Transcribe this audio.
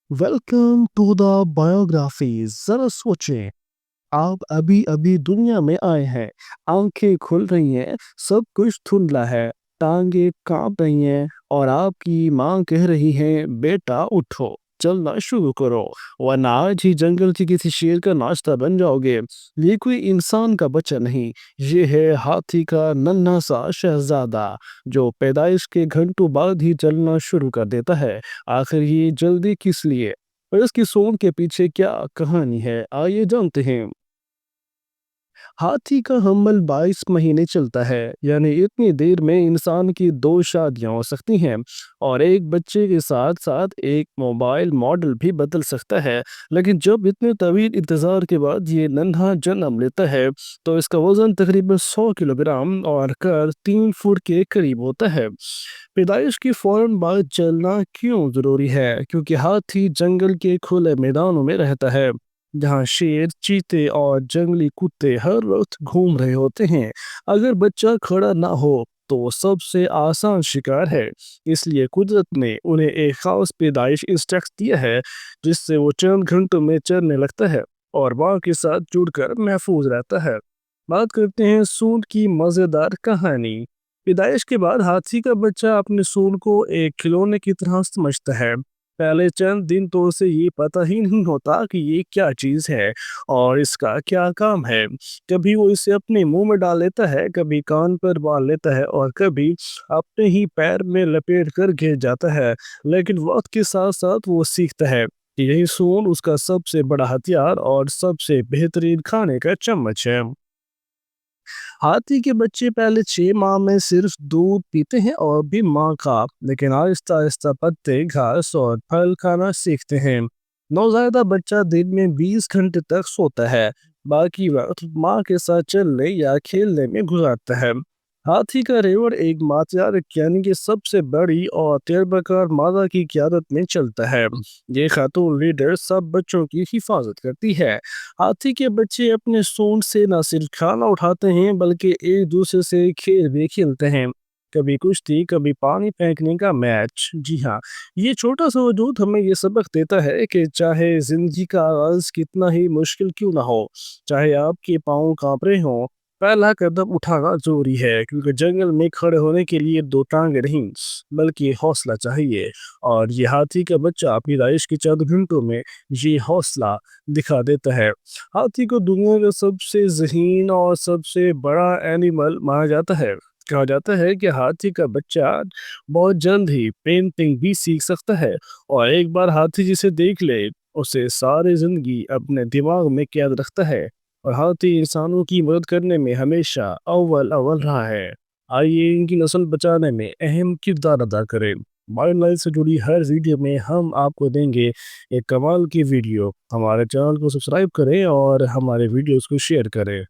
Welcome to the biography. जरा सोचें, आप अभी अभी दुनिया में आए हैं, आंखें खुल रही हैं, सब कुछ धुंधला है, टांगे कांप रही हैं और आपकी माँ कह रही है बेटा उठो, चलना शुरू करो, वरना आज ही जंगल के किसी शेर का नाश्ता बन जाओगे। ये कोई इंसान का बच्चा नहीं, ये है हाथी का नन्हा सा शहजादा, जो पैदाइश के घंटों बाद ही चलना शुरू कर देता है। आखिर ये जल्दी किस लिए और इसकी सोच के पीछे क्या कहानी है, आइए जानते हैं। हाथी का हमल 22 महीने चलता है, यानी इतनी देर में इंसान की 2 शादियां हो सकती हैं और एक बच्चे के साथ साथ एक मोबाइल मॉडल भी बदल सकता है। लेकिन जब इतने तवील इंतजार के बाद ये नन्हा जन्म लेता है, तो इसका वजन तकरीबन 100 किलोग्राम और कद 3 फुट के करीब होता है। पैदाइश की फौरन बाद चलना क्यों जरूरी है? क्योंकि हाथी जंगल के खुले मैदानों में रहता है, जहाँ शेर, चीते और जंगली कुत्ते हर वक्त घूम रहे होते हैं। अगर बच्चा खड़ा ना हो तो वो सबसे आसान शिकार है। इसलिए कुदरत ने उन्हें एक खास पैदाइश इंस्ट्रक्ट दिया है, जिससे वो चंद घंटों में चलने लगता है और माँ के साथ जुड़कर महफूज रहता है। बात करते हैं सूंड की मजेदार कहानी। पैदाइश के बाद हाथी का बच्चा अपने सूंड को एक खिलौने की तरह समझता है। पहले चंद दिन तो उसे ये पता ही नहीं होता कि ये क्या चीज है और इसका क्या काम है। कभी वो इसे अपने मुंह में डाल लेता है, कभी कान पर बांध लेता है और कभी अपने ही पैर में लपेट कर गिर जाता है। लेकिन वक्त के साथ साथ वो सीखता है कि यही सूंड उसका सबसे बड़ा हथियार और सबसे बेहतरीन खाने का चम्मच है। हाथी के बच्चे पहले 6 माह में सिर्फ दूध पीते हैं और भी माँ का, लेकिन आहिस्ता आहिस्ता पत्ते, घास और फल खाना सीखते हैं। नवजायदा बच्चा दिन में 20 घंटे तक सोता है, बाकी वक्त माँ के साथ चलने या खेलने में गुजारता है। हाथी का रेवड़ एक मात्रा यानी कि सबसे बड़ी और तेरबकार मादा की क़यादत में चलता है। ये खातून लीडर सब बच्चों की हिफाजत करती है। हाथी के बच्चे अपने सूंड से न सिर्फ खाना उठाते हैं, बल्कि एक दूसरे से खेल भी खेलते हैं। कभी कुश्ती, कभी पानी फेंकने का मैच। जी हाँ, ये छोटा सा वजूद हमें ये सबक देता है कि चाहे जिंदगी का आगाज कितना ही मुश्किल क्यों ना हो, चाहे आपके पाँव कांप रहे हों, पहला कदम उठाना जरूरी है, क्योंकि जंगल में खड़े होने के लिए 2 टांगे नहीं, बल्कि हौसला चाहिए। और ये हाथी का बच्चा पैदाइश के चंद घंटों में ये हौसला दिखा देता है। हाथी को दुनिया का सबसे ज़हीन और सबसे बड़ा एनिमल माना जाता है। कहा जाता है कि हाथी का बच्चा बहुत जल्द ही पेंटिंग भी सीख सकता है और एक बार हाथी जिसे देख ले, उसे सारी जिंदगी अपने दिमाग में कैद रखता है। और हाथी इंसानों की मदद करने में हमेशा अव्वल अव्वल रहा है। आइए इनकी नस्ल बचाने में अहम किरदार अदा करें। वाइल्ड लाइफ से जुड़ी हर वीडियो में हम आपको देंगे एक कमाल की वीडियो। हमारे चैनल को सब्सक्राइब करें और हमारे वीडियोस को शेयर करें।